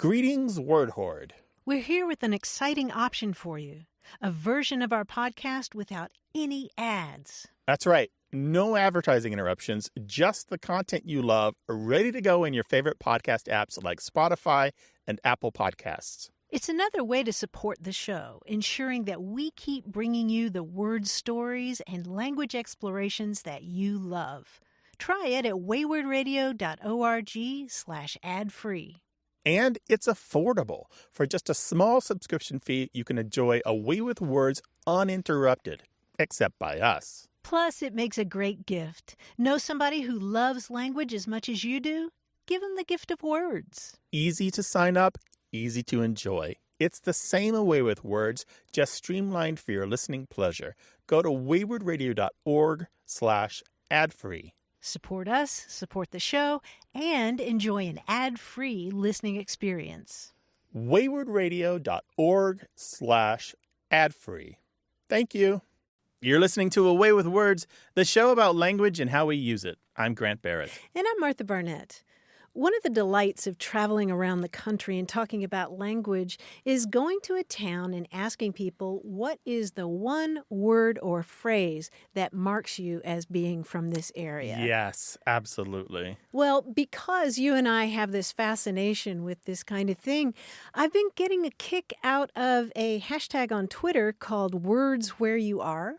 Greetings, Word Horde. We're here with an exciting option for you, a version of our podcast without any ads. That's right. No advertising interruptions, just the content you love, ready to go in your favorite podcast apps like Spotify and Apple Podcasts. It's another way to support the show, ensuring that we keep bringing you the word stories and language explorations that you love. Try it at waywardradio.org/ad-free. And it's affordable. For just a small subscription fee, you can enjoy Away with Words uninterrupted, except by us. Plus, it makes a great gift. Know somebody who loves language as much as you do? Give them the gift of words. Easy to sign up, easy to enjoy. It's the same Away with Words, just streamlined for your listening pleasure. Go to waywardradio.org/ad-free. Support us, support the show, and enjoy an ad-free listening experience. waywardradio.org/ad-free. Thank you. You're listening to Away with Words, the show about language and how we use it. I'm Grant Barrett. And I'm Martha Barnett. One of the delights of traveling around the country and talking about language is going to a town and asking people what is the one word or phrase that marks you as being from this area. Yes, absolutely. Well, because you and I have this fascination with this kind of thing, I've been getting a kick out of a hashtag on Twitter called Words Where You Are.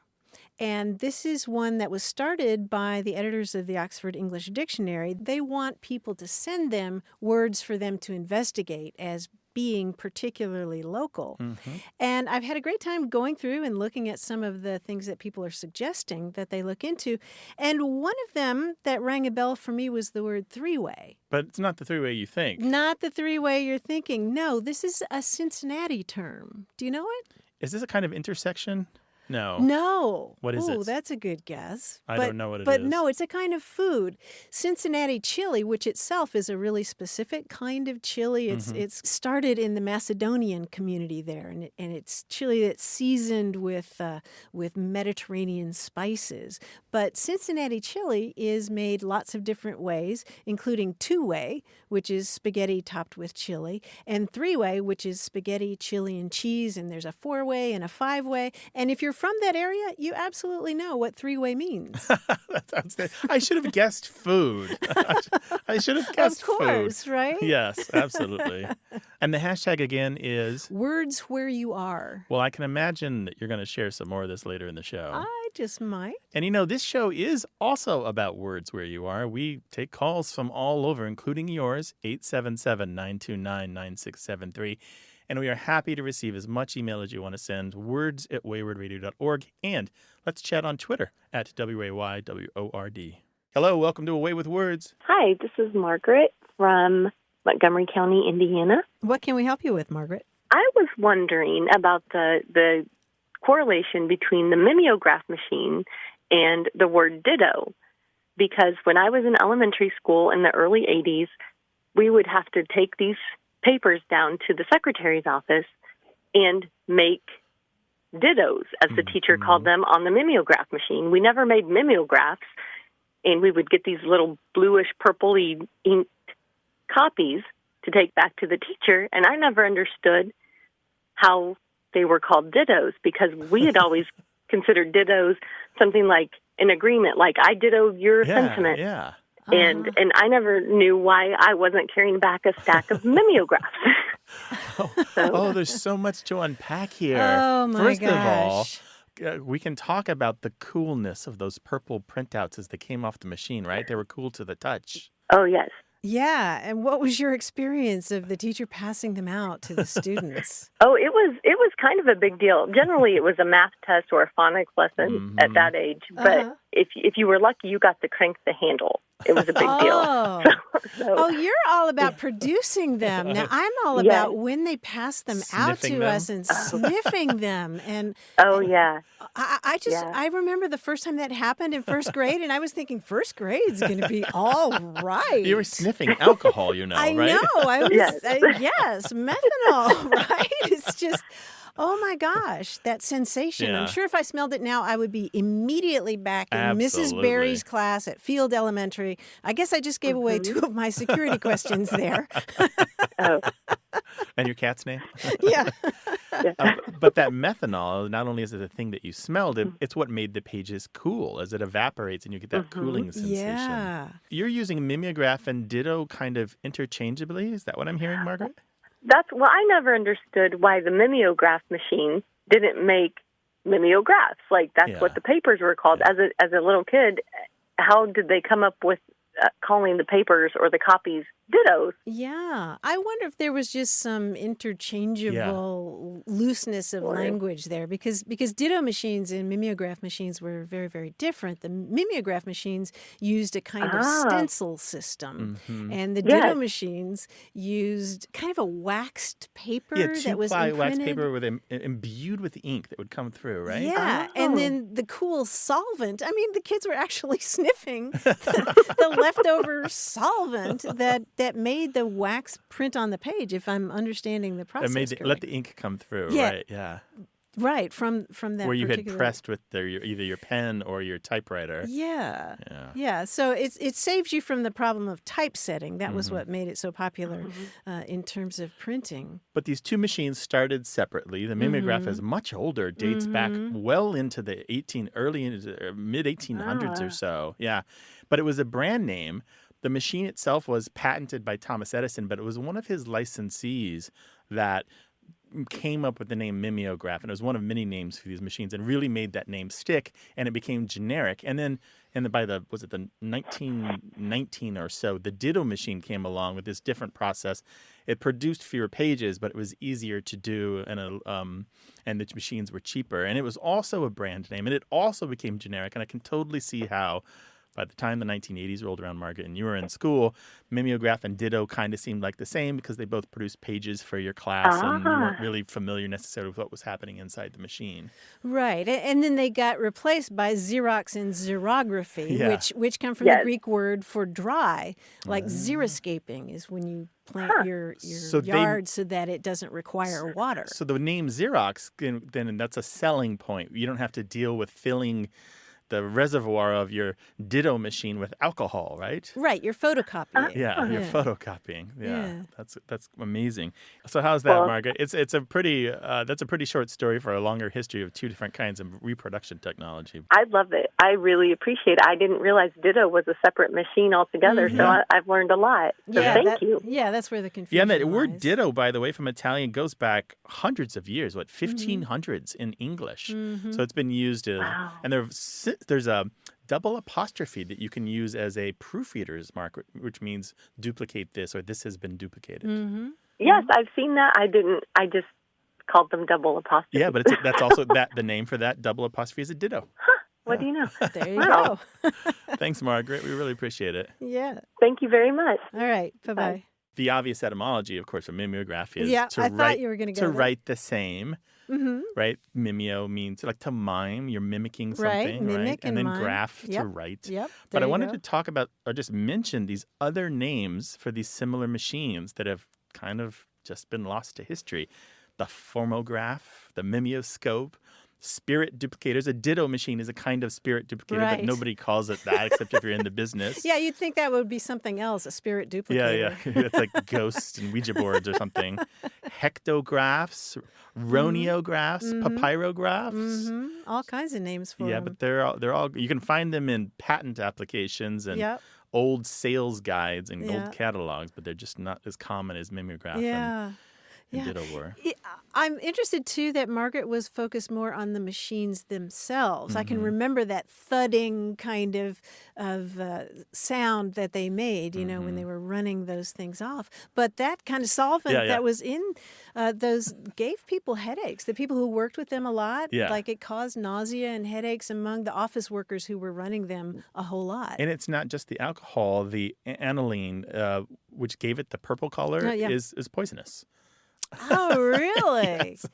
And this is one that was started by the editors of the Oxford English Dictionary. They want people to send them words for them to investigate as being particularly local. Mm-hmm. And I've had a great time going through and looking at some of the things that people are suggesting that they look into. And one of them that rang a bell for me was the word three-way. But it's not the three-way you think. Not the three-way you're thinking. No, this is a Cincinnati term. Do you know it? Is this a kind of intersection? No. No. What is it? Oh, that's a good guess. I don't know what it is. But no, it's a kind of food. Cincinnati chili, which itself is a really specific kind of chili. It's started in the Macedonian community there, and it's chili that's seasoned with Mediterranean spices. But Cincinnati chili is made lots of different ways, including two-way, which is spaghetti topped with chili, and three-way, which is spaghetti, chili, and cheese, and there's a four-way and a five-way. And if you're from that area, you absolutely know what three-way means. I should have guessed food. I should have guessed food. Of course, right? Yes, absolutely. And the hashtag again is? Words Where You Are. Well, I can imagine that you're going to share some more of this later in the show. I just might. And this show is also about words where you are. We take calls from all over, including yours, 877-929-9673. And we are happy to receive as much email as you want to send, words@waywardradio.org. And let's chat on Twitter at WAYWORD. Hello, welcome to Away with Words. Hi, this is Margaret from Montgomery County, Indiana. What can we help you with, Margaret? I was wondering about the correlation between the mimeograph machine and the word ditto. Because when I was in elementary school in the early 80s, we would have to take these papers down to the secretary's office and make dittos, as the teacher called them, on the mimeograph machine. We never made mimeographs, and we would get these little bluish, purpley inked copies to take back to the teacher, and I never understood how they were called dittos, because we had always considered dittos something like an agreement, like I ditto your sentiment. Yeah. And I never knew why I wasn't carrying back a stack of mimeographs. There's so much to unpack here. Oh, my First gosh. of all, we can talk about the coolness of those purple printouts as they came off the machine, right? They were cool to the touch. Oh, yes. Yeah, and what was your experience of the teacher passing them out to the students? Oh, it was kind of a big deal. Generally, it was a math test or a phonics lesson at that age. But if you were lucky, you got to crank the handle. It was a big deal. Oh, you're all about producing them. Now, I'm all about when they pass them out to us and sniffing them. And I remember the first time that happened in first grade, and I was thinking first grade's going to be all right. You were sniffing alcohol, right? I know. I was, yes, methanol, right? It's just... Oh, my gosh, that sensation. Yeah. I'm sure if I smelled it now, I would be immediately back in Mrs. Berry's class at Field Elementary. I guess I just gave away two of my security questions there. And your cat's name? Yeah. But that methanol, not only is it a thing that you smelled, it's what made the pages cool as it evaporates and you get that cooling sensation. Yeah. You're using mimeograph and ditto kind of interchangeably? Is that what I'm hearing, Margaret? Well, I never understood why the mimeograph machine didn't make mimeographs. Like, that's what the papers were called. Yeah. As a little kid, how did they come up with calling the papers or the copies dittos? Yeah. I wonder if there was just some interchangeable looseness of language there because ditto machines and mimeograph machines were very, very different. The mimeograph machines used a kind of stencil system, and the ditto machines used kind of a waxed paper that was imprinted. wax paper with imbued with ink that would come through, right? Yeah, and then the cool solvent. I mean, the kids were actually sniffing the leftover solvent that made the wax print on the page, if I'm understanding the process correctly. Let the ink come through, right? Yeah. Right, from that where you had particular... pressed with either your pen or your typewriter. Yeah. So it saves you from the problem of typesetting. That was what made it so popular in terms of printing. But these two machines started separately. The mimeograph is much older, dates back well into the mid 1800s or so. Yeah, but it was a brand name. The machine itself was patented by Thomas Edison, but it was one of his licensees that came up with the name mimeograph, and it was one of many names for these machines, and really made that name stick, and it became generic. And then, by the 1919 or so, the ditto machine came along with this different process. It produced fewer pages, but it was easier to do, and the machines were cheaper. And it was also a brand name, and it also became generic. And I can totally see how, by the time the 1980s rolled around, Margaret, and you were in school, mimeograph and ditto kind of seemed like the same because they both produced pages for your class, and you weren't really familiar necessarily with what was happening inside the machine. Right. And then they got replaced by Xerox and xerography, which come from the Greek word for dry. Like xeriscaping is when you plant your yard so that it doesn't require water. So the name Xerox, then that's a selling point. You don't have to deal with filling the reservoir of your ditto machine with alcohol, right? Right, you're photocopying. You're photocopying. Yeah. That's amazing. So how's that, Margaret? It's a pretty that's a pretty short story for a longer history of two different kinds of reproduction technology. I love it. I really appreciate it. I didn't realize ditto was a separate machine altogether, so I've learned a lot. So thank you. Yeah, that's where the confusion Yeah, and that lies. word ditto, by the way, from Italian goes back hundreds of years, 1500s in English. So it's been used and there's a double apostrophe that you can use as a proofreader's mark, which means duplicate this or this has been duplicated. Yes, I've seen that. I just called them double apostrophe. Yeah, but that's also the name for that double apostrophe is a ditto. What do you know? There you go. Thanks, Margaret. We really appreciate it. Yeah. Thank you very much. All right. Bye-bye. The obvious etymology, of course, for mimeograph is thought you were going to go there. write the same. Right? Mimeo means like to mime. You're mimicking something, Mimic and then mime. graph to write. Yep. But I wanted to talk about or just mention these other names for these similar machines that have kind of just been lost to history. The formograph, the mimeoscope, spirit duplicators. A ditto machine is a kind of spirit duplicator, but nobody calls it that except if you're in the business. Yeah, you'd think that would be something else, a spirit duplicator. Yeah. It's like ghosts and Ouija boards or something. Hectographs, rhoneographs, papyrographs. All kinds of names for them. Yeah, but they're all you can find them in patent applications and old sales guides and old catalogs, but they're just not as common as mimeograph and ditto were. I'm interested, too, that Margaret was focused more on the machines themselves. I can remember that thudding kind of sound that they made, when they were running those things off. But that kind of solvent that was in those gave people headaches. The people who worked with them a lot, like it caused nausea and headaches among the office workers who were running them a whole lot. And it's not just the alcohol. The aniline, which gave it the purple color, is poisonous. Oh, really? Yes.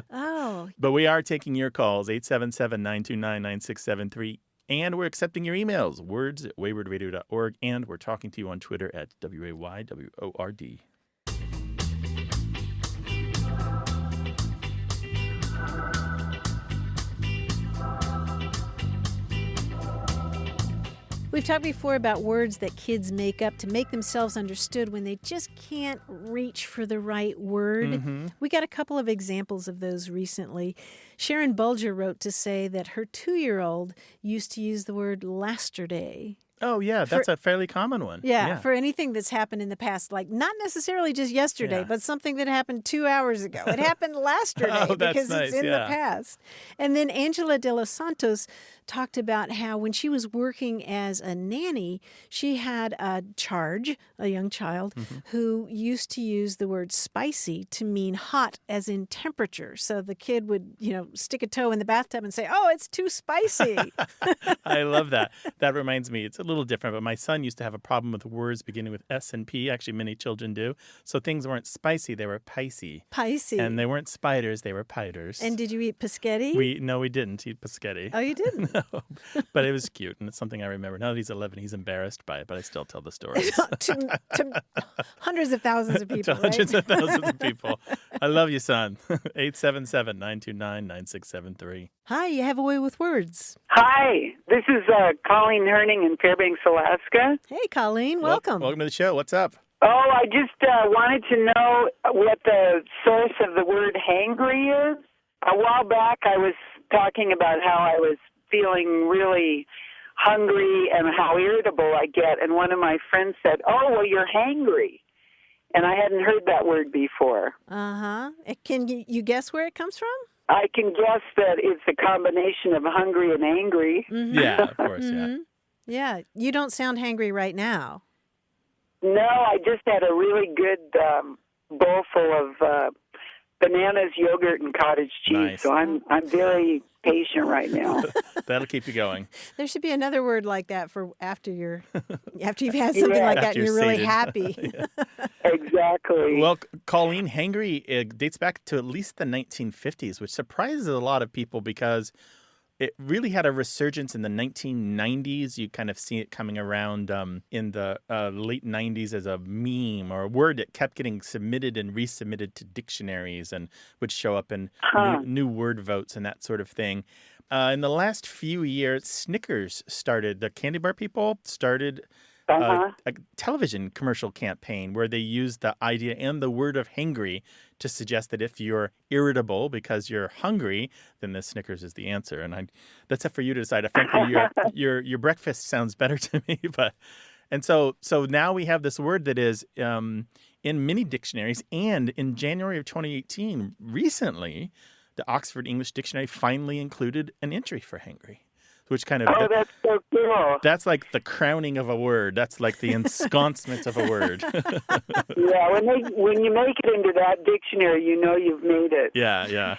Oh. But we are taking your calls, 877-929-9673, and we're accepting your emails, words@waywardradio.org, and we're talking to you on Twitter at WAYWORD. We've talked before about words that kids make up to make themselves understood when they just can't reach for the right word. Mm-hmm. We got a couple of examples of those recently. Sharon Bulger wrote to say that her 2-year-old used to use the word lasterday. Oh, yeah, that's a fairly common one. Yeah, for anything that's happened in the past, like not necessarily just yesterday, but something that happened 2 hours ago. It happened lasterday because nice, it's in the past. And then Angela de los Santos talked about how when she was working as a nanny, she had a young child, who used to use the word spicy to mean hot as in temperature. So the kid would, stick a toe in the bathtub and say, oh, it's too spicy. I love that. That reminds me, it's a little different, but my son used to have a problem with words beginning with S and P. Actually, many children do. So things weren't spicy, they were picey. Picey. And they weren't spiders, they were piters. And did you eat paschetti? No, we didn't eat paschetti. Oh, you didn't? No, but it was cute, and it's something I remember. Now that he's 11, he's embarrassed by it, but I still tell the stories. to hundreds of thousands of people, To hundreds of thousands of people. I love you, son. 877-929-9673. Hi, you have a way with words. Hi, this is Colleen Herning in Fairbanks, Alaska. Hey, Colleen, welcome. Welcome to the show. What's up? Oh, I just wanted to know what the source of the word hangry is. A while back, I was talking about how I was feeling really hungry and how irritable I get, and one of my friends said, oh, well, you're hangry. And I hadn't heard that word before. Uh-huh. Can you guess where it comes from? I can guess that it's a combination of hungry and angry. Mm-hmm. Yeah, of course, Mm-hmm. Yeah, you don't sound hangry right now. No, I just had a really good bowl full of bananas, yogurt, and cottage cheese. Nice. So I'm very patient right now. That'll keep you going. There should be another word like that for after you've had something like that After and you're you're really sated. happy. Exactly. Well, Colleen, hangry, it dates back to at least the 1950s, which surprises a lot of people because it really had a resurgence in the 1990s. You kind of see it coming around in the late 90s as a meme or a word that kept getting submitted and resubmitted to dictionaries and would show up in new word votes and that sort of thing. In the last few years, Snickers started, the candy bar people started a television commercial campaign where they used the idea and the word of hangry to suggest that if you're irritable because you're hungry, then the Snickers is the answer. And that's up for you to decide. Frankly, your breakfast sounds better to me. So now we have this word that is in many dictionaries, and in January of 2018, recently, the Oxford English Dictionary finally included an entry for hangry. Which kind of that's so cool. That's like the crowning of a word. That's like the ensconcement of a word. Yeah, when you make it into that dictionary, you know you've made it. Yeah.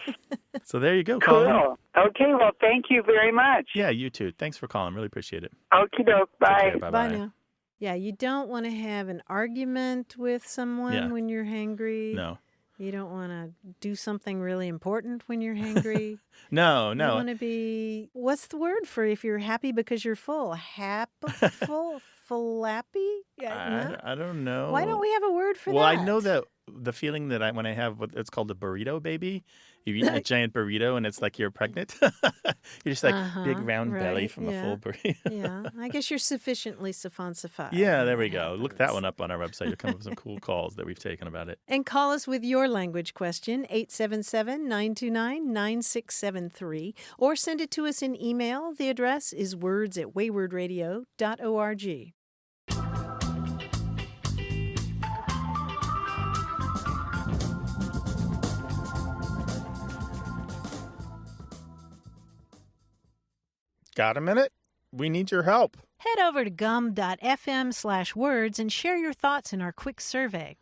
So there you go, Cool. Colin. Okay, well, thank you very much. Yeah, you too. Thanks for calling. Really appreciate it. Okie doke. Take Bye. care. Bye Bye now. Yeah, you don't want to have an argument with someone when you're hangry. No. You don't want to do something really important when you're hangry. No. You want to be, what's the word for if you're happy because you're full? Happy-full? Flappy? No? I don't know. Why don't we have a word for that? Well, I know that the feeling that when I have what it's called a burrito baby, you eat a giant burrito and it's like you're pregnant. You're just like big round belly from a full burrito. Yeah, I guess you're sufficiently sophisticated. Yeah, there we go. Look that one up on our website. You'll come up with some cool calls that we've taken about it. And call us with your language question, 877-929-9673, or send it to us in email. The address is words@waywardradio.org. Got a minute? We need your help. Head over to gum.fm/words and share your thoughts in our quick survey.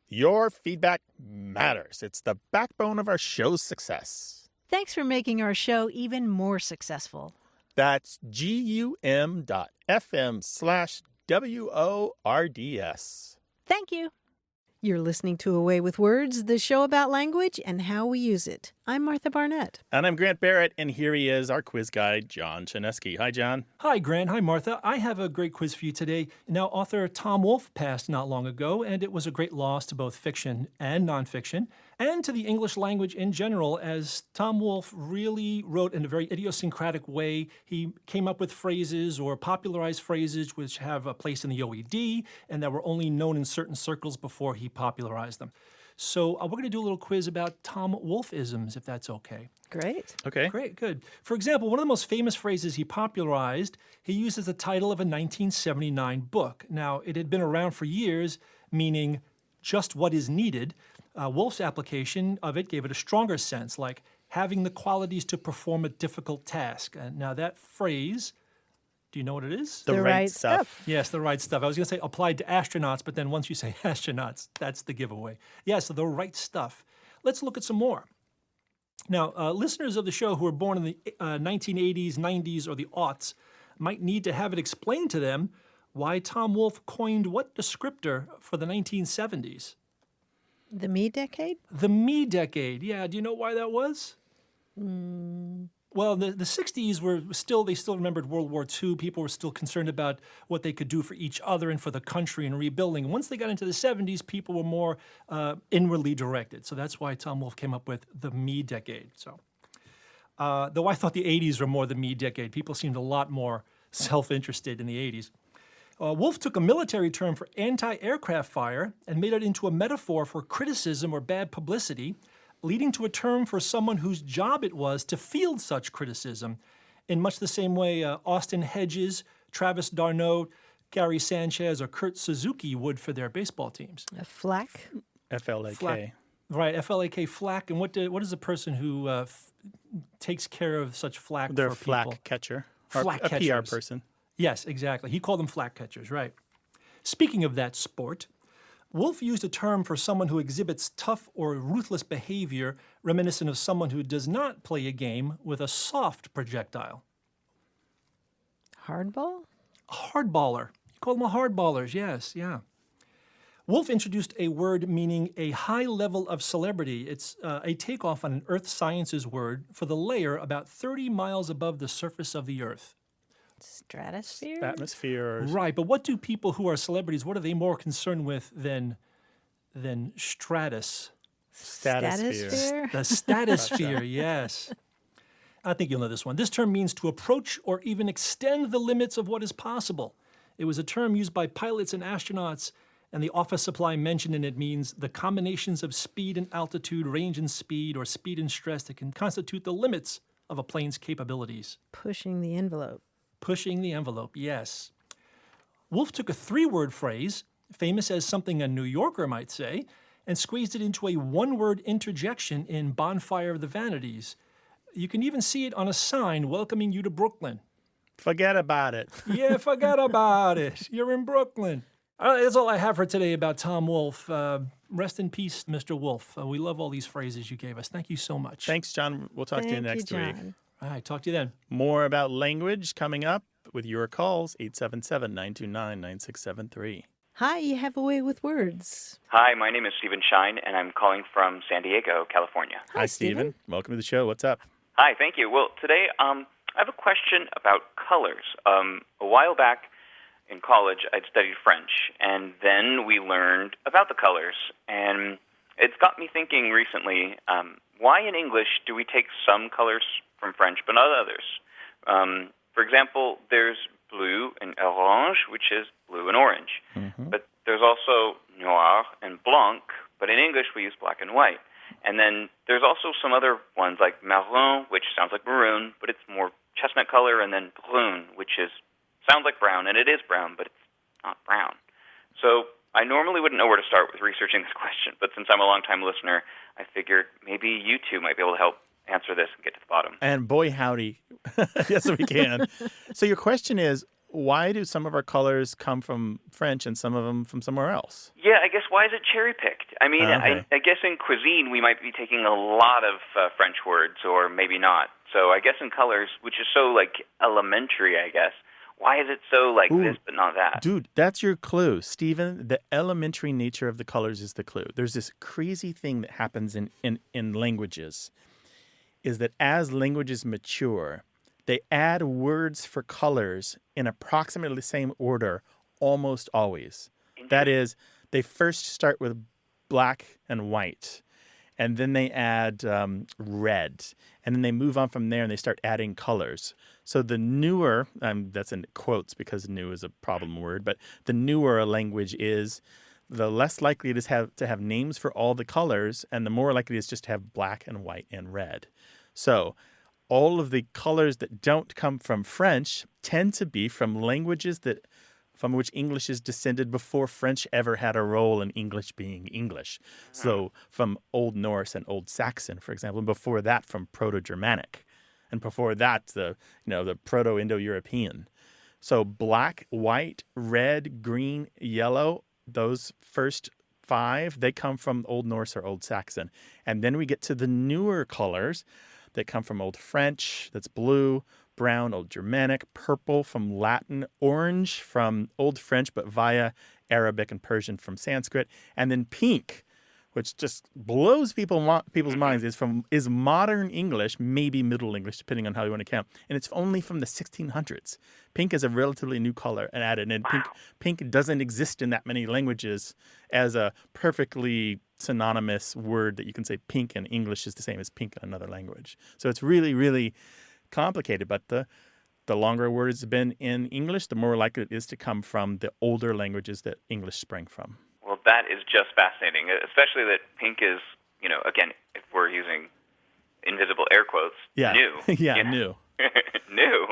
Your feedback matters. It's the backbone of our show's success. Thanks for making our show even more successful. That's gum.fm/WORDS. Thank you. You're listening to Away with Words, the show about language and how we use it. I'm Martha Barnett. And I'm Grant Barrett, and here he is, our quiz guy, John Chinesky. Hi, John. Hi, Grant. Hi, Martha. I have a great quiz for you today. Now, author Tom Wolfe passed not long ago, and it was a great loss to both fiction and nonfiction, and to the English language in general, as Tom Wolfe really wrote in a very idiosyncratic way. He came up with phrases or popularized phrases which have a place in the OED and that were only known in certain circles before he popularized them. So we're going to do a little quiz about Tom Wolfe-isms, if that's okay. Great. Okay. Great, good. For example, one of the most famous phrases he popularized, he used as the title of a 1979 book. Now, it had been around for years, meaning just what is needed. Wolfe's application of it gave it a stronger sense, like having the qualities to perform a difficult task. And now that phrase, do you know what it is? The right stuff. Yes, the right stuff. I was going to say applied to astronauts, but then once you say astronauts, that's the giveaway. Yes, the right stuff. Let's look at some more. Now, listeners of the show who were born in the 1980s, 90s, or the aughts might need to have it explained to them why Tom Wolfe coined what descriptor for the 1970s? The me decade? The me decade. Yeah, do you know why that was? Well, the 60s they still remembered World War II. People were still concerned about what they could do for each other and for the country and rebuilding. Once they got into the 70s, people were more inwardly directed. So that's why Tom Wolfe came up with the me decade. So, though I thought the 80s were more the me decade. People seemed a lot more self-interested in the 80s. Wolfe took a military term for anti-aircraft fire and made it into a metaphor for criticism or bad publicity, leading to a term for someone whose job it was to field such criticism, in much the same way Austin Hedges, Travis d'Arnaud, Gary Sanchez, or Kurt Suzuki would for their baseball teams. A flack? F-L-A-K. Flack. Right, F-L-A-K, flack. And what is the person who takes care of such flack They're for flack people? catcher. Flack a catchers. PR person. Yes, exactly. He called them flack catchers, right. Speaking of that sport, Wolfe used a term for someone who exhibits tough or ruthless behavior reminiscent of someone who does not play a game with a soft projectile. Hardball? A hardballer. You call them hardballers, yes, yeah. Wolfe introduced a word meaning a high level of celebrity. It's a takeoff on an earth sciences word for the layer about 30 miles above the surface of the earth. Stratosphere? Atmosphere. Right, but what do people who are celebrities, what are they more concerned with than stratus? Stratosphere. The stratosphere, yes. I think you'll know this one. This term means to approach or even extend the limits of what is possible. It was a term used by pilots and astronauts, and the office supply mentioned in it means the combinations of speed and altitude, range and speed, or speed and stress that can constitute the limits of a plane's capabilities. Pushing the envelope. Pushing the envelope, yes. Wolfe took a three-word phrase, famous as something a New Yorker might say, and squeezed it into a one-word interjection in Bonfire of the Vanities. You can even see it on a sign welcoming you to Brooklyn. Forget about it. Yeah, forget about it. You're in Brooklyn. That's all I have for today about Tom Wolfe. Rest in peace, Mr. Wolfe. We love all these phrases you gave us. Thank you so much. Thanks, John. We'll talk to you next week. John. All right, talk to you then. More about language coming up with your calls, 877-929-9673. Hi, you have a way with words. Hi, my name is Stephen Shine, and I'm calling from San Diego, California. Hi, Stephen. Welcome to the show. What's up? Hi, thank you. Well, today I have a question about colors. A while back in college, I'd studied French, and then we learned about the colors. And it's got me thinking recently, why in English do we take some colors from French but not others? For example, there's blue and orange, which is blue and orange. Mm-hmm. But there's also noir and blanc, but in English we use black and white. And then there's also some other ones like marron, which sounds like maroon, but it's more chestnut color, and then brun, which sounds like brown, and it is brown, but it's not brown. So I normally wouldn't know where to start with researching this question, but since I'm a long-time listener, I figured maybe you two might be able to help answer this and get to the bottom. And boy, howdy. Yes, we can. So your question is, why do some of our colors come from French and some of them from somewhere else? Yeah, I guess why is it cherry-picked? I mean, Okay. I guess in cuisine we might be taking a lot of French words, or maybe not. So I guess in colors, which is so, elementary, I guess, why is it so like this but not that? Dude, that's your clue. Stephen, the elementary nature of the colors is the clue. There's this crazy thing that happens in languages, is that as languages mature, they add words for colors in approximately the same order almost always. That is, they first start with black and white, and then they add red, and then they move on from there and they start adding colors. So the newer, that's in quotes because new is a problem word, but the newer a language is, the less likely it is to have names for all the colors, and the more likely it is just to have black and white and red. So all of the colors that don't come from French tend to be from languages from which English is descended before French ever had a role in English being English. So from Old Norse and Old Saxon, for example, and before that from Proto-Germanic, and before that the Proto-Indo-European. So black, white, red, green, yellow, those first 5, they come from Old Norse or Old Saxon. And then we get to the newer colors that come from Old French, that's blue, brown, Old Germanic, purple from Latin, orange from Old French, but via Arabic and Persian from Sanskrit, and then pink, which just blows people's minds, is modern English, maybe Middle English, depending on how you want to count, and it's only from the 1600s. Pink is a relatively new color and added, and pink doesn't exist in that many languages as a perfectly synonymous word that you can say pink in English is the same as pink in another language. So it's really, really complicated, but the longer a word has been in English, the more likely it is to come from the older languages that English sprang from. Well, that is just fascinating, especially that pink is, again, if we're using invisible air quotes, new. New. New.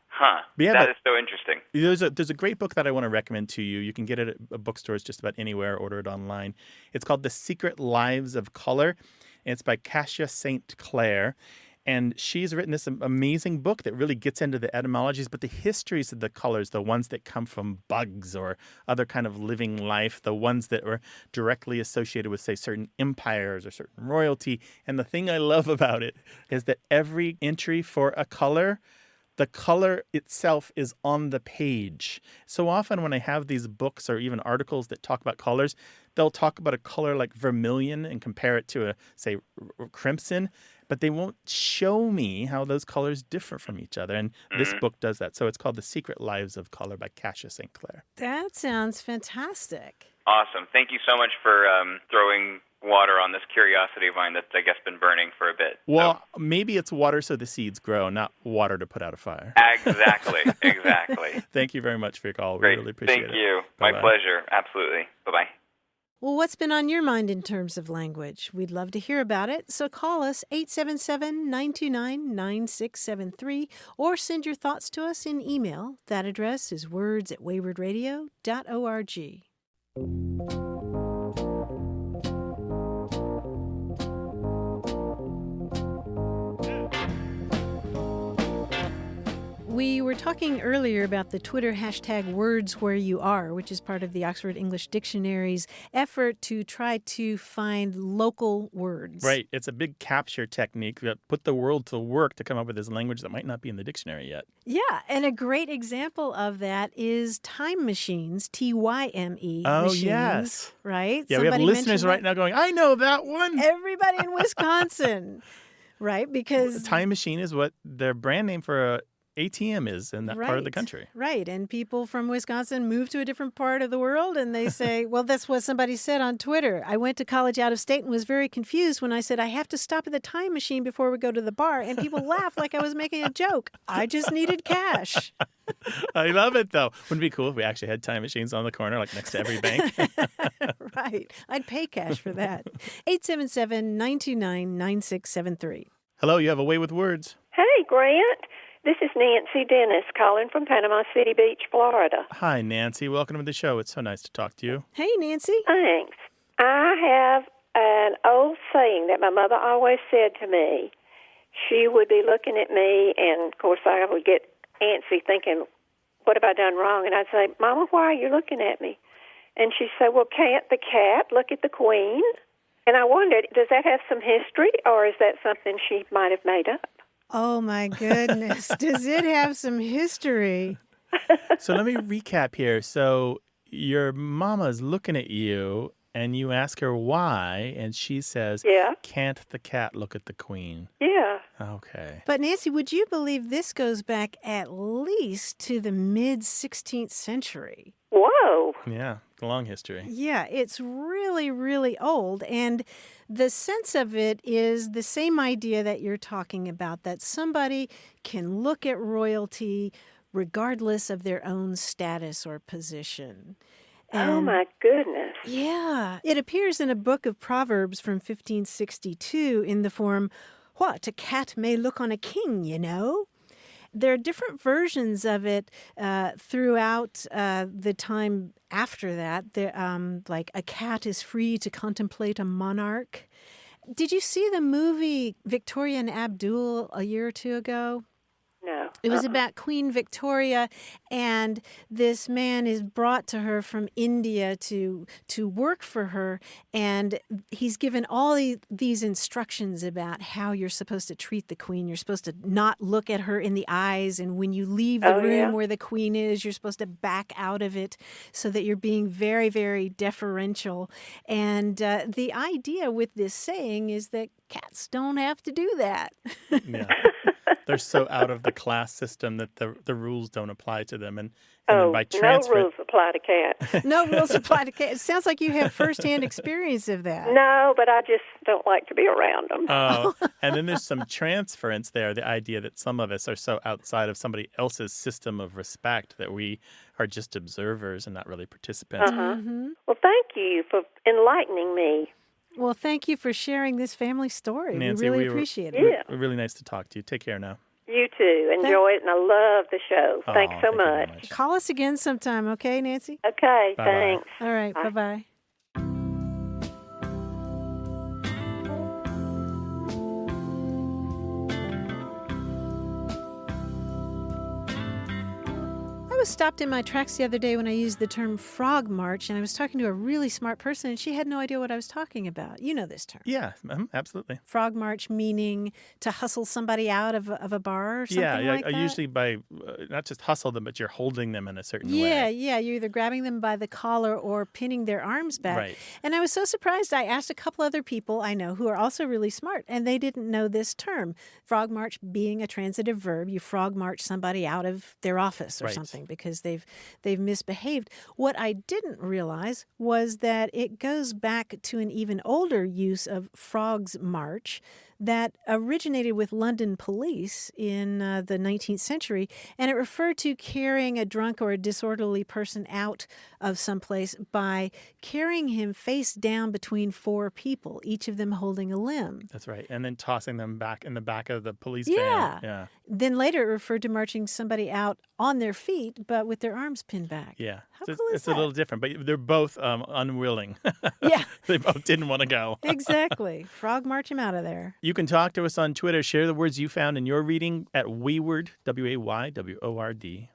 Huh. That is so interesting. There's a great book that I want to recommend to you. You can get it at bookstores just about anywhere, order it online. It's called The Secret Lives of Color, and it's by Kasia St. Clair. And she's written this amazing book that really gets into the etymologies, but the histories of the colors, the ones that come from bugs or other kind of living life, the ones that were directly associated with, say, certain empires or certain royalty. And the thing I love about it is that every entry for a color, the color itself is on the page. So often when I have these books or even articles that talk about colors, they'll talk about a color like vermilion and compare it to say, crimson, but they won't show me how those colors differ from each other. And this book does that. So it's called The Secret Lives of Color by Kasia St. Clair. That sounds fantastic. Awesome. Thank you so much for throwing water on this curiosity of mine that's, I guess, been burning for a bit. Well, maybe it's water so the seeds grow, not water to put out a fire. Exactly. Thank you very much for your call. Great. We really appreciate it. Thank you. Bye-bye. My pleasure. Absolutely. Bye-bye. Well, what's been on your mind in terms of language? We'd love to hear about it, so call us 877-929-9673 or send your thoughts to us in email. That address is words@waywardradio.org. We were talking earlier about the Twitter hashtag #WordsWhereYouAre, which is part of the Oxford English Dictionary's effort to try to find local words. Right. It's a big capture technique that put the world to work to come up with this language that might not be in the dictionary yet. Yeah, and a great example of that is time machines, TYME machines. Yes. Right? Yeah, Somebody we have listeners right now going, I know that one. Everybody in Wisconsin, right? Because Time Machine is what their brand name for a ATM is in that part of the country. Right. And people from Wisconsin move to a different part of the world and they say, well, that's what somebody said on Twitter. I went to college out of state and was very confused when I said I have to stop at the time machine before we go to the bar. And people laughed like I was making a joke. I just needed cash. I love it, though. Wouldn't it be cool if we actually had time machines on the corner, like next to every bank? Right. I'd pay cash for that. 877-929-9673. Hello, you have a way with words. Hey, Grant. This is Nancy Dennis calling from Panama City Beach, Florida. Hi, Nancy. Welcome to the show. It's so nice to talk to you. Hey, Nancy. Thanks. I have an old saying that my mother always said to me. She would be looking at me, and, of course, I would get antsy thinking, what have I done wrong? And I'd say, Mama, why are you looking at me? And she'd say, well, can't the cat look at the queen? And I wondered, does that have some history, or is that something she might have made up? Oh, my goodness. Does it have some history? So let me recap here. So your mama's looking at you, and you ask her why, and she says, Yeah. "Can't the cat look at the queen?" Yeah. Okay. But Nancy, would you believe this goes back at least to the mid-16th century? Whoa. Yeah, long history. Yeah, it's really, really old. And the sense of it is the same idea that you're talking about, that somebody can look at royalty regardless of their own status or position. Oh, And my goodness. yeah, it appears in a book of Proverbs from 1562 in the form, "What, a cat may look on a king, you know?" There are different versions of it throughout the time after that. Like, a cat is free to contemplate a monarch. Did you see the movie Victoria and Abdul a year or two ago? No. It was about Queen Victoria, and this man is brought to her from India to work for her, and he's given all these instructions about how you're supposed to treat the queen. You're supposed to not look at her in the eyes, and when you leave the room where the queen is, you're supposed to back out of it so that you're being very, very deferential. And the idea with this saying is that cats don't have to do that. Yeah. They're so out of the class system that the rules don't apply to them. And then by transfer... No rules apply to cats. No rules apply to cats. It sounds like you have firsthand experience of that. No, but I just don't like to be around them. Oh, and then there's some transference there, the idea that some of us are so outside of somebody else's system of respect that we are just observers and not really participants. Well, thank you for enlightening me. Well, thank you for sharing this family story. Nancy, we really appreciate it. Yeah. Really nice to talk to you. Take care now. You too. Enjoy it, and I love the show. Oh, Thanks so thank you very much. Call us again sometime, okay, Nancy? Okay, Bye-bye. thanks. All right, Bye. bye-bye. I was stopped in my tracks the other day when I used the term frogmarch, and I was talking to a really smart person, and she had no idea what I was talking about. You know this term. Yeah, absolutely. Frogmarch meaning to hustle somebody out of a bar or something like that? Usually by not just hustle them, but you're holding them in a certain way. Yeah, you're either grabbing them by the collar or pinning their arms back. Right. And I was so surprised. I asked a couple other people I know who are also really smart, and they didn't know this term. Frogmarch being a transitive verb, you frogmarch somebody out of their office or Right. something because they've misbehaved. What I didn't realize was that it goes back to an even older use of frog's march that originated with London police in the 19th century, and it referred to carrying a drunk or a disorderly person out of someplace by carrying him face down between four people, each of them holding a limb. That's right. And then tossing them back in the back of the police Yeah. van. Yeah. Then later it referred to marching somebody out on their feet, but with their arms pinned back. Yeah. How So cool is it's that? a little different, but they're both unwilling. Yeah. They both didn't want to go. Exactly. Frog march him out of there. You can talk to us on Twitter. Share the words you found in your reading at Wayword, WAYWORD.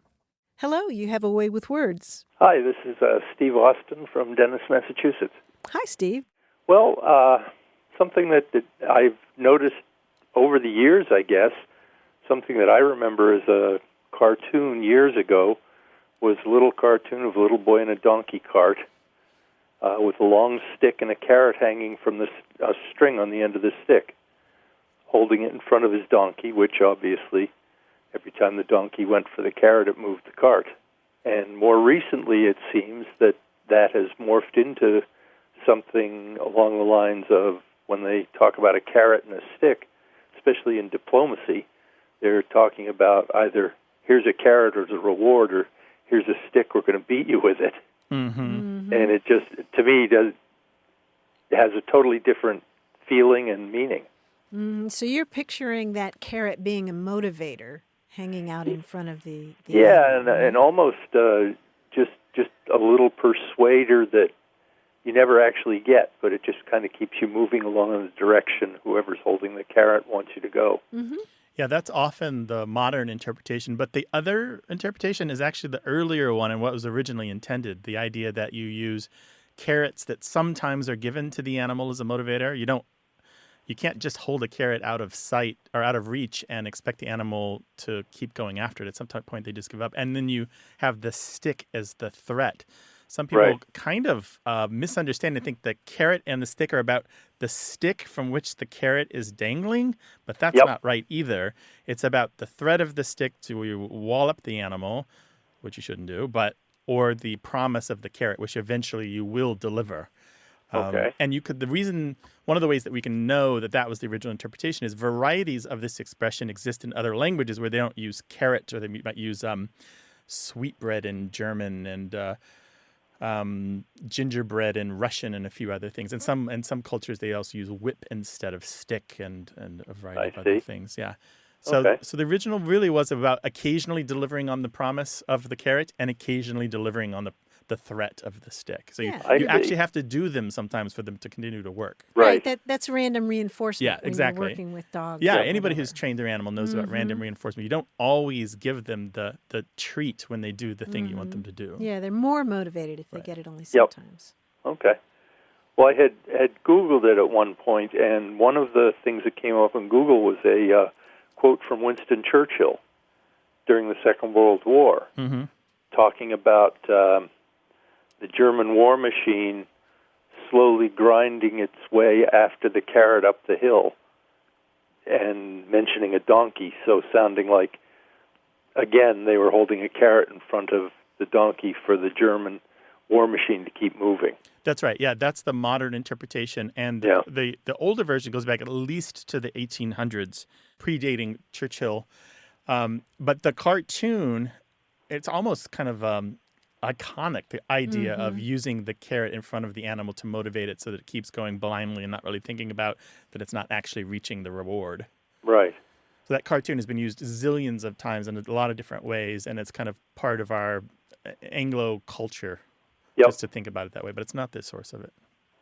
Hello, you have a way with words. Hi, this is Steve Austin from Dennis, Massachusetts. Hi, Steve. Well, something that I've noticed over the years, I guess, something that I remember as a cartoon years ago was a little cartoon of a little boy in a donkey cart with a long stick and a carrot hanging from the string on the end of the stick, holding it in front of his donkey, which obviously every time the donkey went for the carrot, it moved the cart. And more recently, it seems that has morphed into something along the lines of when they talk about a carrot and a stick, especially in diplomacy, they're talking about either here's a carrot as a reward or here's a stick, we're going to beat you with it. Mm-hmm. And it just, to me, it has a totally different feeling and meaning. So you're picturing that carrot being a motivator hanging out in front of the Yeah, animal, right? and almost just a little persuader that you never actually get, but it just kind of keeps you moving along in the direction whoever's holding the carrot wants you to go. Mm-hmm. Yeah, that's often the modern interpretation. But the other interpretation is actually the earlier one and what was originally intended, the idea that you use carrots that sometimes are given to the animal as a motivator. You don't you can't just hold a carrot out of sight or out of reach and expect the animal to keep going after it. At some point, they just give up. And then you have the stick as the threat. Some people kind of misunderstand and think the carrot and the stick are about the stick from which the carrot is dangling, but that's not right either. It's about the threat of the stick to wallop the animal, which you shouldn't do, or the promise of the carrot, which eventually you will deliver. And one of the ways that we can know that was the original interpretation is varieties of this expression exist in other languages where they don't use carrot, or they might use sweetbread in German and gingerbread in Russian and a few other things. And some cultures, they also use whip instead of stick and a variety of other things. Yeah. So the original really was about occasionally delivering on the promise of the carrot and occasionally delivering on the threat of the stick. So you actually have to do them sometimes for them to continue to work. Right. That's random reinforcement. Yeah, exactly. When you're working with dogs. Yeah, anybody who's trained their animal knows about random reinforcement. You don't always give them the treat when they do the thing you want them to do. Yeah, they're more motivated if they get it only sometimes. Okay. Well, I had Googled it at one point, and one of the things that came up in Google was a quote from Winston Churchill during the Second World War, talking about the German war machine slowly grinding its way after the carrot up the hill, and mentioning a donkey, so sounding like, again, they were holding a carrot in front of the donkey for the German war machine to keep moving. That's right. Yeah, that's the modern interpretation. And the older version goes back at least to the 1800s, predating Churchill. But the cartoon, it's almost kind of iconic, the idea of using the carrot in front of the animal to motivate it so that it keeps going blindly and not really thinking about that it's not actually reaching the reward. Right. So that cartoon has been used zillions of times in a lot of different ways, and it's kind of part of our Anglo culture just to think about it that way, but it's not the source of it.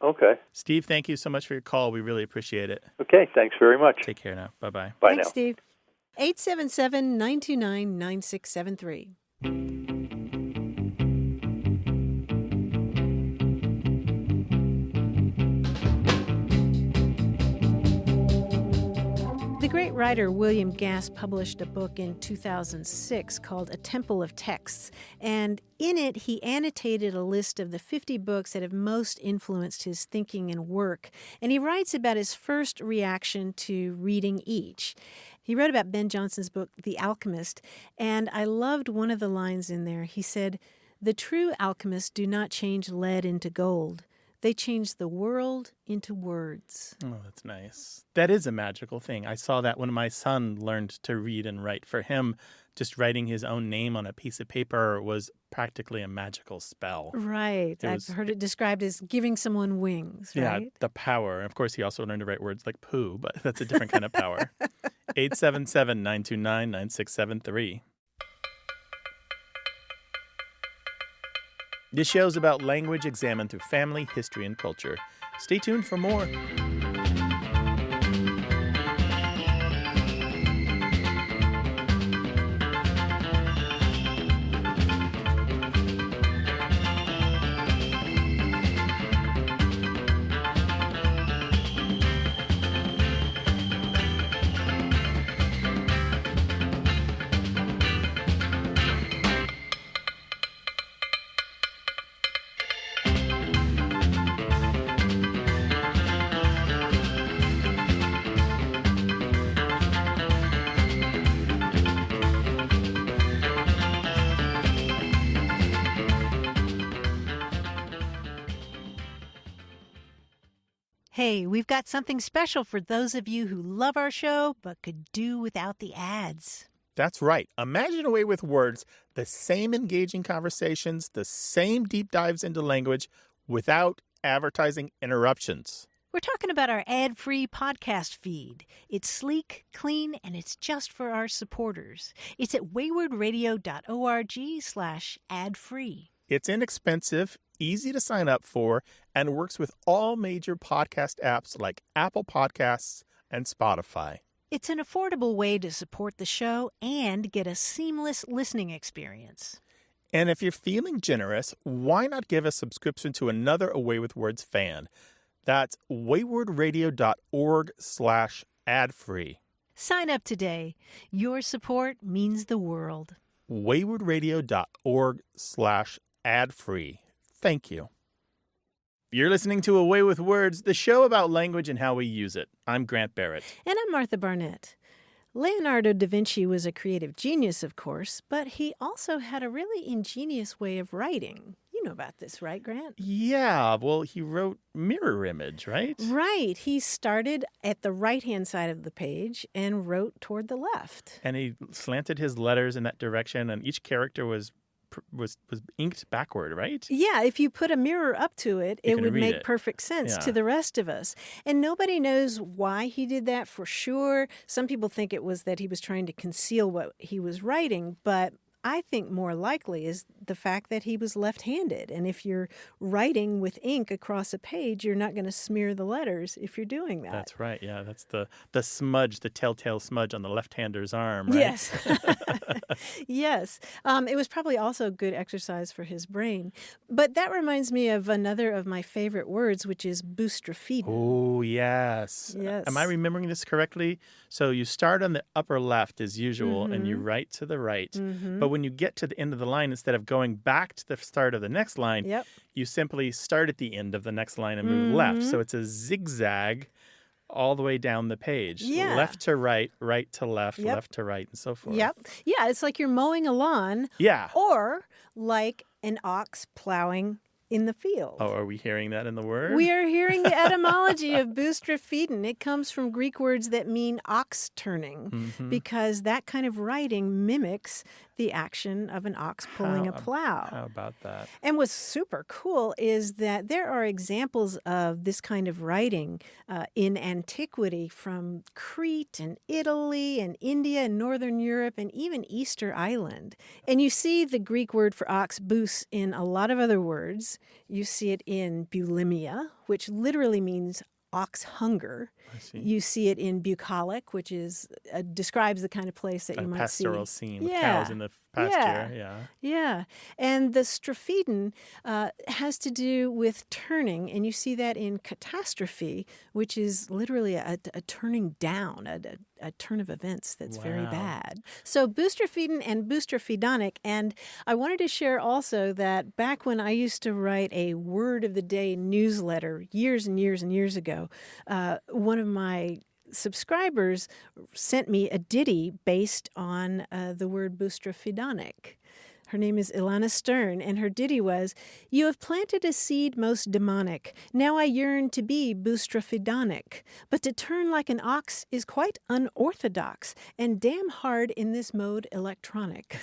Okay. Steve, thank you so much for your call. We really appreciate it. Okay, thanks very much. Take care now. Bye-bye. Bye Thanks, now. Steve. 877-929-9673. The great writer William Gass published a book in 2006 called A Temple of Texts, and in it he annotated a list of the 50 books that have most influenced his thinking and work, and he writes about his first reaction to reading each. He wrote about Ben Jonson's book, The Alchemist, and I loved one of the lines in there. He said, "The true alchemists do not change lead into gold. They change the world into words." Oh, that's nice. That is a magical thing. I saw that when my son learned to read and write. For him, just writing his own name on a piece of paper was practically a magical spell. Right. I've heard it described as giving someone wings, right? Yeah, the power. And of course, he also learned to write words like poo, but that's a different kind of power. 877-929-9673. This show's about language examined through family, history, and culture. Stay tuned for more. Hey, we've got something special for those of you who love our show but could do without the ads. That's right. Imagine a way with words, the same engaging conversations, the same deep dives into language without advertising interruptions. We're talking about our ad-free podcast feed. It's sleek, clean, and it's just for our supporters. It's at waywardradio.org/ad-free. It's inexpensive, easy to sign up for, and works with all major podcast apps like Apple Podcasts and Spotify. It's an affordable way to support the show and get a seamless listening experience. And if you're feeling generous, why not give a subscription to another Away with Words fan? That's waywardradio.org/ad-free. Sign up today. Your support means the world. waywardradio.org/ad-free. Thank you. You're listening to Away with Words, the show about language and how we use it. I'm Grant Barrett. And I'm Martha Barnett. Leonardo da Vinci was a creative genius, of course, but he also had a really ingenious way of writing. You know about this, right, Grant? Yeah, well, he wrote mirror image, right? Right. He started at the right-hand side of the page and wrote toward the left. And he slanted his letters in that direction, and each character was inked backward, right? Yeah, if you put a mirror up to it, it would make it. perfect sense Yeah. to the rest of us. And nobody knows why he did that for sure. Some people think it was that he was trying to conceal what he was writing, but I think more likely is the fact that he was left-handed. And if you're writing with ink across a page, you're not going to smear the letters if you're doing that. That's right, yeah. That's the smudge, the telltale smudge on the left-hander's arm, right? Yes. Yes. It was probably also good exercise for his brain. But that reminds me of another of my favorite words, which is boustrophedon. Oh, yes. Yes. Am I remembering this correctly? So you start on the upper left as usual, and you write to the right. But when you get to the end of the line, instead of going back to the start of the next line, Yep. you simply start at the end of the next line and move left. So it's a zigzag all the way down the page. Yeah. Left to right, right to left, Yep. left to right, and so forth. Yep. Yeah, it's like you're mowing a lawn Yeah. or like an ox plowing in the field. Oh, are we hearing that in the word? We are hearing the etymology of boustrophedon. It comes from Greek words that mean ox turning because that kind of writing mimics the action of an ox pulling a plow. How about that? And what's super cool is that there are examples of this kind of writing in antiquity from Crete and Italy and India and Northern Europe and even Easter Island. And you see the Greek word for ox, bous, in a lot of other words. You see it in bulimia, which literally means ox hunger. I see. You see it in bucolic, which is describes the kind of place that A you might see. pastoral scene with Yeah. cows in the pasture. Yeah. Yeah. And the strophedon has to do with turning, and you see that in catastrophe, which is literally a turning down, a turn of events that's very Wow. bad. So boustrophedon and boustrophedonic, and I wanted to share also that back when I used to write a word of the day newsletter years and years and years ago, one of my subscribers sent me a ditty based on the word boustrophedonic. Her name is Ilana Stern, and her ditty was, "You have planted a seed most demonic. Now I yearn to be boustrophedonic. But to turn like an ox is quite unorthodox, and damn hard in this mode electronic."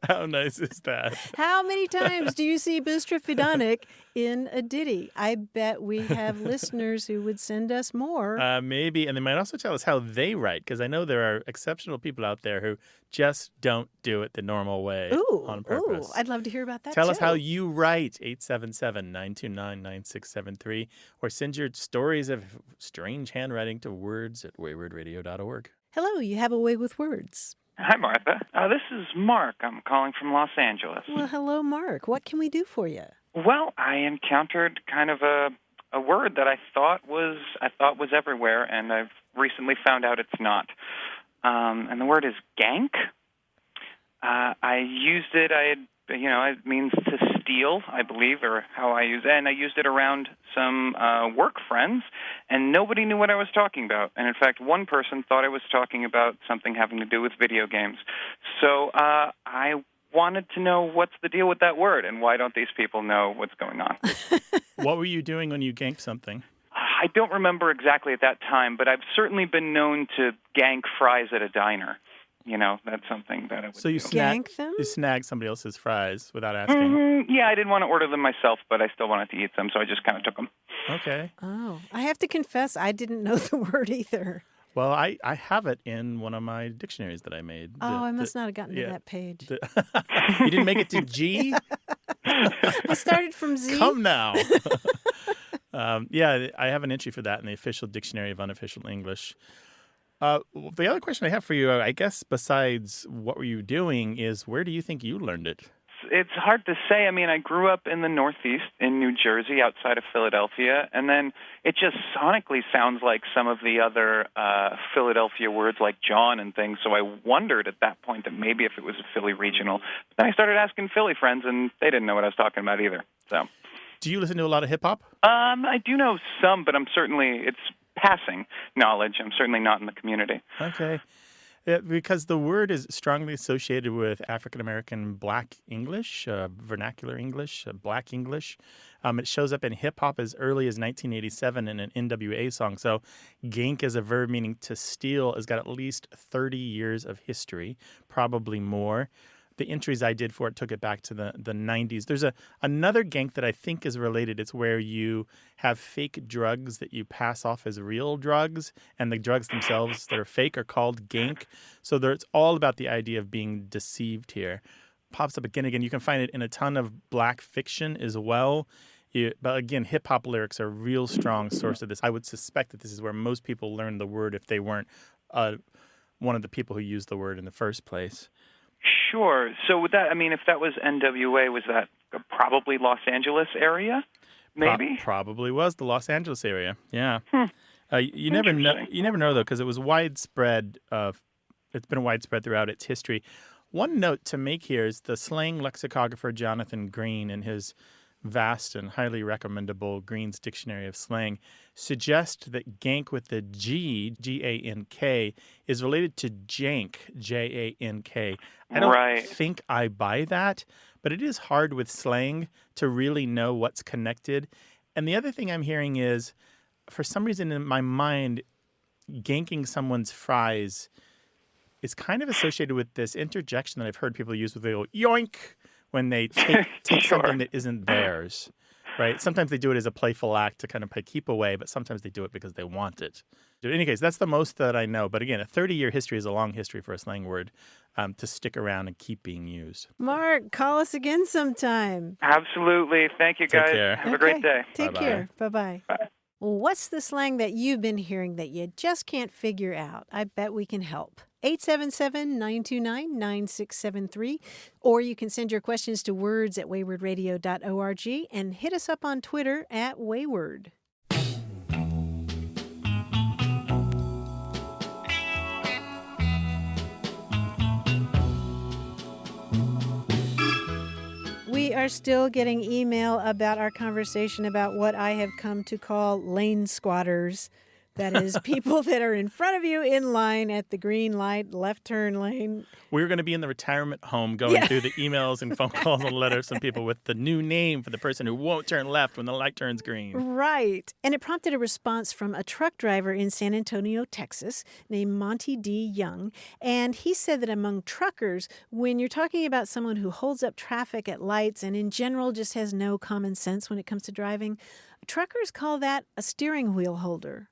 How nice is that? How many times do you see boustrophedonic in a ditty? I bet we have listeners who would send us more. Maybe, and they might also tell us how they write, because I know there are exceptional people out there who just don't do it the normal way on purpose. I'd love to hear about that Tell too. us how you write, 877-929-9673, or send your stories of strange handwriting to words@waywardradio.org. Hello, you have a way with words. Hi, Martha. This is Mark. I'm calling from Los Angeles. Well, hello, Mark. What can we do for you? Well, I encountered kind of a word that I thought was everywhere, and I've recently found out it's not. And the word is gank. I used it. It means to steal, I believe, or how I use it. And I used it around some work friends, and nobody knew what I was talking about. And in fact, one person thought I was talking about something having to do with video games. So I wanted to know what's the deal with that word, and why don't these people know what's going on? What were you doing when you ganked something? I don't remember exactly at that time, but I've certainly been known to gank fries at a diner. You know, that's something that I would So you do. Gank them? You snagged somebody else's fries without asking. Yeah, I didn't want to order them myself, but I still wanted to eat them, so I just kind of took them. Okay. Oh, I have to confess, I didn't know the word either. Well, I have it in one of my dictionaries that I made. I must not have gotten to that page. You didn't make it to G? I started from Z. Come now. Yeah, I have an entry for that in the official Dictionary of Unofficial English. The other question I have for you, I guess, besides what were you doing, is where do you think you learned it? it's hard to say. I mean, I grew up in the Northeast in New Jersey, outside of Philadelphia, and then it just sonically sounds like some of the other Philadelphia words like John and things. So I wondered at that point that maybe if it was a Philly regional. But then I started asking Philly friends, and they didn't know what I was talking about either. So, do you listen to a lot of hip hop? I do know some, but it's passing knowledge. I'm certainly not in the community. Okay. Because the word is strongly associated with African-American Black English, vernacular English, Black English. It shows up in hip-hop as early as 1987 in an NWA song. So gank as a verb meaning to steal has got at least 30 years of history, probably more. The entries I did for it took it back to the 90s. There's another gank that I think is related. It's where you have fake drugs that you pass off as real drugs, and the drugs themselves that are fake are called gank. So it's all about the idea of being deceived here. Pops up again. You can find it in a ton of Black fiction as well. But again, hip-hop lyrics are a real strong source of this. I would suspect that this is where most people learn the word if they weren't one of the people who used the word in the first place. Sure. So with that, I mean, if that was NWA, was that probably Los Angeles area? Maybe probably was the Los Angeles area. Yeah. You never know. You never know though, because it was widespread. It's been widespread throughout its history. One note to make here is the slang lexicographer Jonathan Green, in his vast and highly recommendable Green's Dictionary of Slang, suggests that gank with the G, G-A-N-K, is related to jank, J-A-N-K. I don't think I buy that, but it is hard with slang to really know what's connected. And the other thing I'm hearing is, for some reason in my mind, ganking someone's fries is kind of associated with this interjection that I've heard people use with the old yoink, when they take Sure. something that isn't theirs, right? Sometimes they do it as a playful act to kind of keep away, but sometimes they do it because they want it. In any case, that's the most that I know. But again, a 30-year history is a long history for a slang word to stick around and keep being used. Mark, call us again sometime. Absolutely. Thank you, guys. Take care. Have a great day. Take care. Bye-bye. Bye. Well, what's the slang that you've been hearing that you just can't figure out? I bet we can help. 877-929-9673. Or you can send your questions to words@waywardradio.org and hit us up on Twitter @Wayward. We are still getting email about our conversation about what I have come to call lane squatters. That is people that are in front of you in line at the green light, left turn lane. We're going to be in the retirement home going through the emails and phone calls and letters from people with the new name for the person who won't turn left when the light turns green. Right. And it prompted a response from a truck driver in San Antonio, Texas, named Monty D. Young. And he said that among truckers, when you're talking about someone who holds up traffic at lights and in general just has no common sense when it comes to driving, truckers call that a steering wheel holder.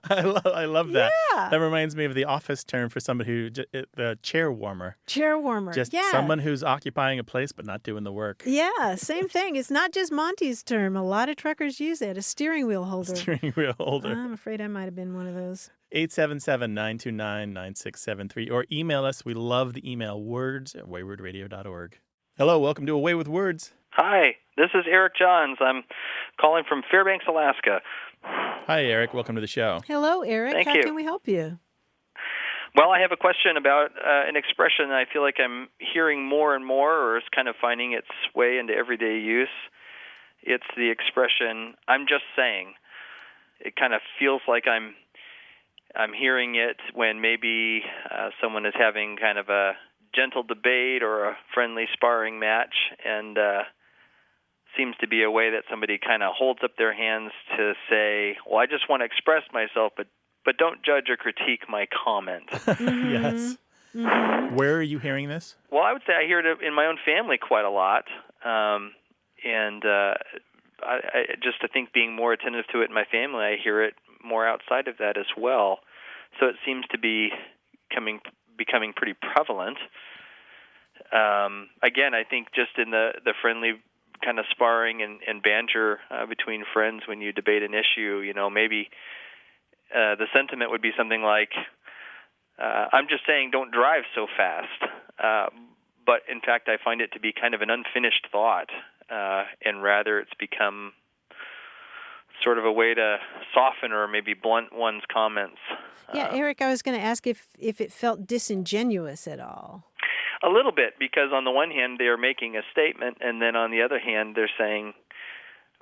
I love that. Yeah. That reminds me of the office term for somebody who, the chair warmer. Chair warmer. Just someone who's occupying a place but not doing the work. Yeah, same thing. It's not just Monty's term. A lot of truckers use it, a steering wheel holder. Steering wheel holder. I'm afraid I might have been one of those. 877-929-9673. Or email us. We love the email, words@waywardradio.org. Hello, welcome to Away with Words. Hi, this is Eric Johns. I'm calling from Fairbanks, Alaska. Hi, Eric. Welcome to the show. Hello, Eric. Thank How you. can we help you? Well, I have a question about an expression I feel like I'm hearing more and more, or is kind of finding its way into everyday use. It's the expression, I'm just saying. It kind of feels like I'm hearing it when maybe someone is having kind of a gentle debate or a friendly sparring match, and seems to be a way that somebody kind of holds up their hands to say, well, I just want to express myself, but don't judge or critique my comment. Yes. Mm-hmm. Where are you hearing this? Well, I would say I hear it in my own family quite a lot, and I just I think being more attentive to it in my family, I hear it more outside of that as well. So it seems to be becoming pretty prevalent. Again, I think just in the friendly kind of sparring and banter between friends when you debate an issue, maybe the sentiment would be something like, I'm just saying don't drive so fast. but in fact, I find it to be kind of an unfinished thought, and rather it's become sort of a way to soften or maybe blunt one's comments. Yeah, Eric, I was going to ask if it felt disingenuous at all. A little bit, because on the one hand, they are making a statement, and then on the other hand, they're saying,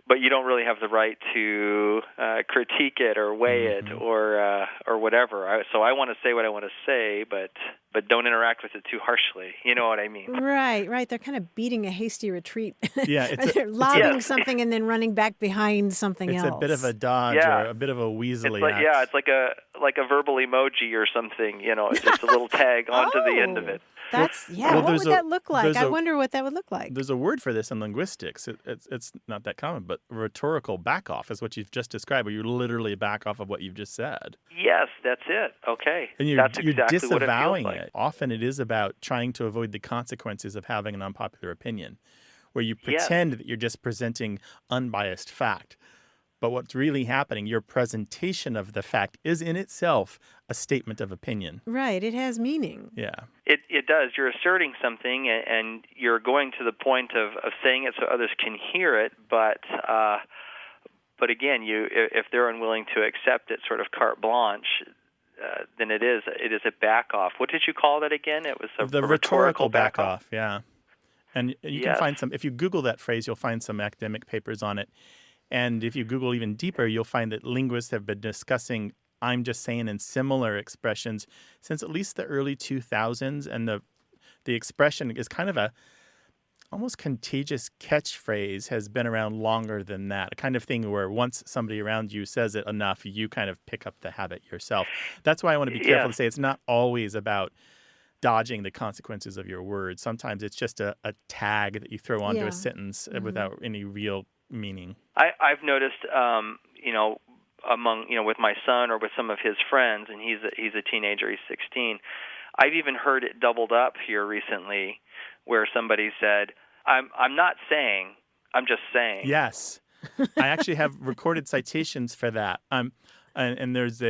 but you don't really have the right to critique it or weigh it or whatever. So I want to say what I want to say, but don't interact with it too harshly. You know what I mean? Right. They're kind of beating a hasty retreat. Yeah, they're lobbing something and then running back behind something else. It's a bit of a dodge or a bit of a weaselly act. Yeah, it's like a verbal emoji or something. You know, it's just a little tag onto the end of it. That's what would that look like? I wonder what that would look like. There's a word for this in linguistics. It's not that common, but rhetorical backoff is what you've just described, where you literally back off of what you've just said. Yes, that's it. Okay. And that's you're exactly disavowing what it feels like. Often it is about trying to avoid the consequences of having an unpopular opinion, where you pretend that you're just presenting unbiased fact. But what's really happening, your presentation of the fact is in itself a statement of opinion. Right. It has meaning. Yeah. It does. You're asserting something, and you're going to the point of saying it so others can hear it. But again, if they're unwilling to accept it, sort of carte blanche, then it is a backoff. What did you call that again? It was the rhetorical backoff. Yeah. And you can find some. If you Google that phrase, you'll find some academic papers on it. And if you Google even deeper, you'll find that linguists have been discussing "I'm just saying" and similar expressions since at least the early 2000s. And the expression is kind of a almost contagious catchphrase, has been around longer than that. A kind of thing where once somebody around you says it enough, you kind of pick up the habit yourself. That's why I want to be careful to say it's not always about dodging the consequences of your words. Sometimes it's just a tag that you throw onto a sentence without any real meaning. I've noticed, among with my son or with some of his friends, and he's a teenager, he's 16. I've even heard it doubled up here recently, where somebody said, "I'm not saying, I'm just saying." Yes, I actually have recorded citations for that. And there's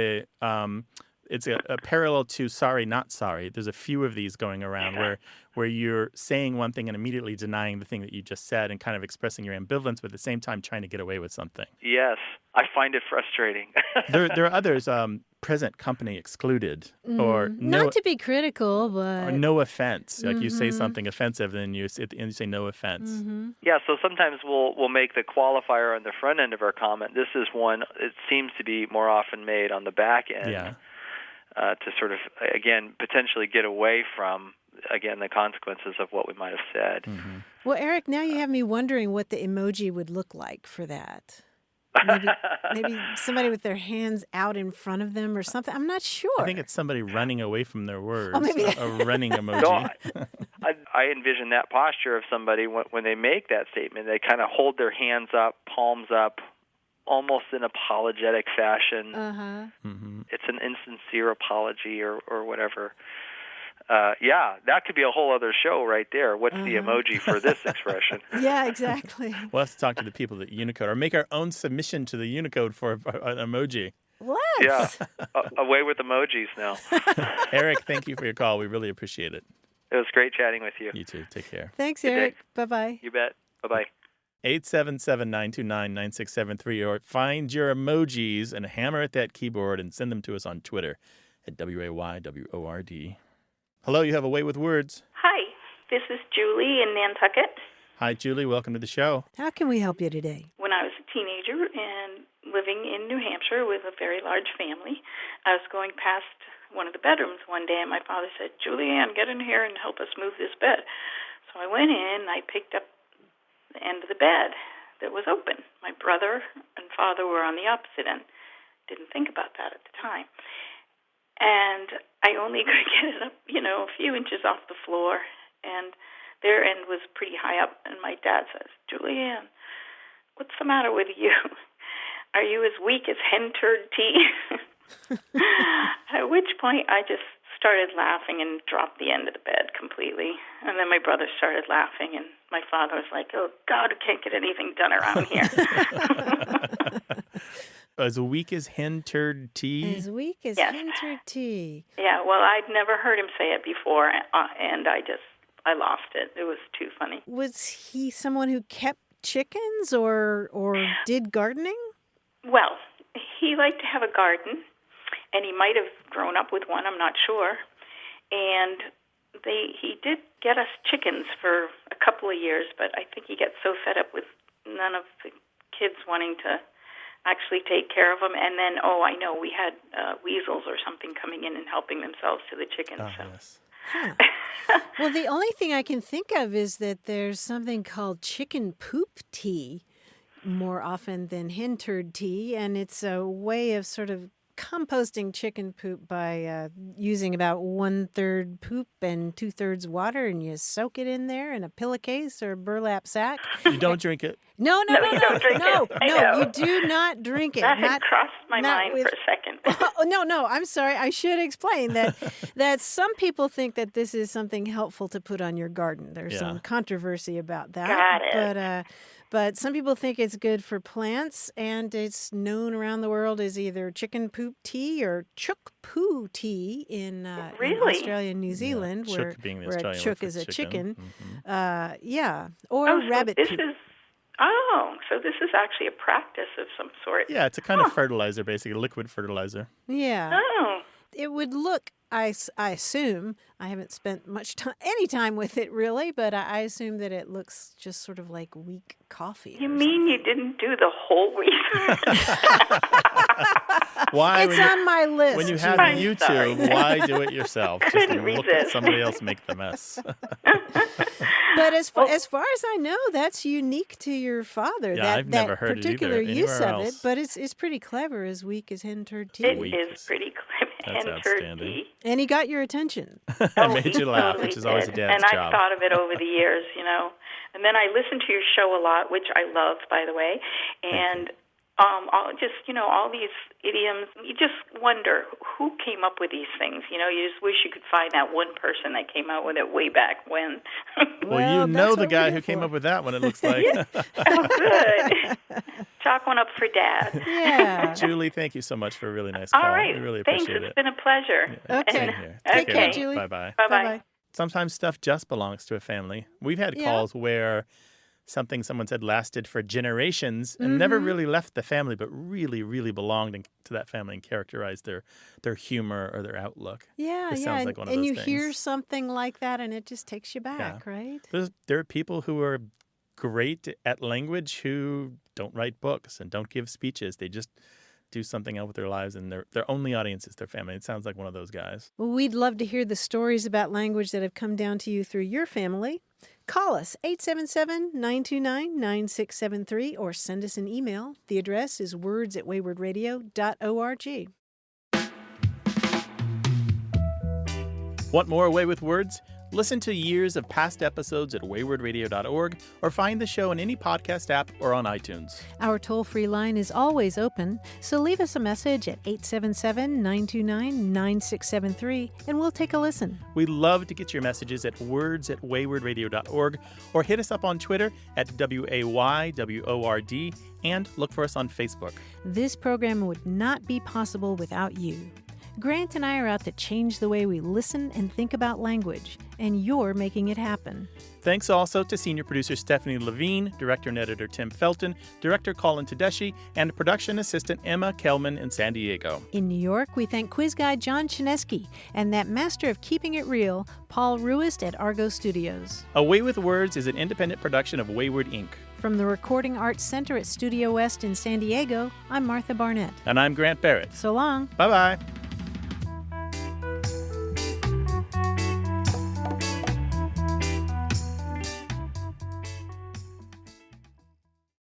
it's a parallel to "sorry, not sorry." There's a few of these going around where you're saying one thing and immediately denying the thing that you just said and kind of expressing your ambivalence, but at the same time trying to get away with something. Yes, I find it frustrating. There are others, present company excluded, or not to be critical, but or no offense. Like you say something offensive, then you say no offense. Yeah, so sometimes we'll make the qualifier on the front end of our comment. This is one, it seems to be more often made on the back end. Yeah. To sort of, again, potentially get away from, again, the consequences of what we might have said. Well, Eric, now you have me wondering what the emoji would look like for that. Maybe somebody with their hands out in front of them or something. I'm not sure. I think it's somebody running away from their words. Oh, maybe. A running emoji. No, I envision that posture of somebody when they make that statement. They kind of hold their hands up, palms up, almost in apologetic fashion. It's an insincere apology or whatever. That could be a whole other show right there. What's the emoji for this expression? Yeah, exactly. We'll have to talk to the people at Unicode or make our own submission to the Unicode for an emoji. What? Yeah, away with emojis now. Eric, thank you for your call. We really appreciate it. It was great chatting with you. You too. Take care. Thanks, Eric. Bye-bye. You bet. Bye-bye. 877-929-9673, or find your emojis and hammer at that keyboard and send them to us on Twitter at WAYWORD. Hello, you have a way with words. Hi, this is Julie in Nantucket. Hi, Julie. Welcome to the show. How can we help you today? When I was a teenager and living in New Hampshire with a very large family, I was going past one of the bedrooms one day, and my father said, "Julianne, get in here and help us move this bed." So I went in, and I picked up the end of the bed that was open. My brother and father were on the opposite end. Didn't think about that at the time. And I only could get it up, a few inches off the floor, and their end was pretty high up. And my dad says, "Julianne, what's the matter with you? Are you as weak as hen turd tea?" At which point I just started laughing and dropped the end of the bed completely. And then my brother started laughing, and my father was like, "Oh, God, I can't get anything done around here." As weak as hen turd tea? As weak as hen turd tea. Yeah, well, I'd never heard him say it before, and I just I lost it. It was too funny. Was he someone who kept chickens or did gardening? Well, he liked to have a garden, and he might have grown up with one, I'm not sure. And he did get us chickens for a couple of years, but I think he gets so fed up with none of the kids wanting to actually take care of them. And then, I know, we had weasels or something coming in and helping themselves to the chickens. Yes. Huh. Well, the only thing I can think of is that there's something called chicken poop tea more often than hen turd tea, and it's a way of sort of composting chicken poop by using about 1/3 poop and 2/3 water, and you soak it in there in a pillowcase or a burlap sack. You don't drink it? No, you don't drink it. No, you do not drink it. That had crossed my mind for a second. No, I'm sorry. I should explain that some people think that this is something helpful to put on your garden. There's some controversy about that. Got it. But some people think it's good for plants, and it's known around the world as either chicken poop tea or chook poo tea in Australia and New Zealand, where a chook is a chicken. Mm-hmm. Or rabbit poop. So this is actually a practice of some sort. Yeah, it's a kind of fertilizer, basically, liquid fertilizer. Yeah. Oh. It would look, I assume, I haven't spent any time with it really, but I assume that it looks just sort of like weak coffee. You mean you didn't do the whole research? Why? It's on my list. When you have YouTube, why do it yourself? Just look at somebody else make the mess. But as far as I know, that's unique to your father. Yeah, I've never heard it either. Particular use of else. it, but it's pretty clever. As weak as hen turd tea. It is pretty clever. That's outstanding. And he got your attention. I made you laugh, which is always a dad's job. And I've thought of it over the years, And then I listen to your show a lot, which I love, by the way. And all these idioms, you just wonder who came up with these things. You just wish you could find that one person that came out with it way back when. Well, the guy who came up with that one, it looks like. Oh, good. Chalk one up for Dad. Yeah. Julie, thank you so much for a really nice call. All right. We really appreciate Thanks. It's been a pleasure. Yeah, okay. Take care, Julie. Bye-bye. Bye-bye. Sometimes stuff just belongs to a family. We've had calls where someone said lasted for generations and never really left the family, but really, really belonged to that family and characterized their humor or their outlook. Yeah, it sounds like one of and those you things. hear something like that, and it just takes you back, right? There are people who are great at language who don't write books and don't give speeches. They just do something else with their lives, and their only audience is their family. It sounds like one of those guys. Well, we'd love to hear the stories about language that have come down to you through your family. Call us, 877-929-9673, or send us an email. The address is words@waywardradio.org. Want more Away with Words? Listen to years of past episodes at waywardradio.org or find the show in any podcast app or on iTunes. Our toll-free line is always open, so leave us a message at 877-929-9673 and we'll take a listen. We love to get your messages at words@waywardradio.org or hit us up on Twitter at WAYWORD and look for us on Facebook. This program would not be possible without you. Grant and I are out to change the way we listen and think about language, and you're making it happen. Thanks also to senior producer Stephanie Levine, director and editor Tim Felton, director Colin Tedeschi, and production assistant Emma Kelman in San Diego. In New York, we thank quiz guy John Chinesky and that master of keeping it real, Paul Ruist at Argo Studios. Away with Words is an independent production of Wayward Inc. From the Recording Arts Center at Studio West in San Diego, I'm Martha Barnett. And I'm Grant Barrett. So long. Bye-bye.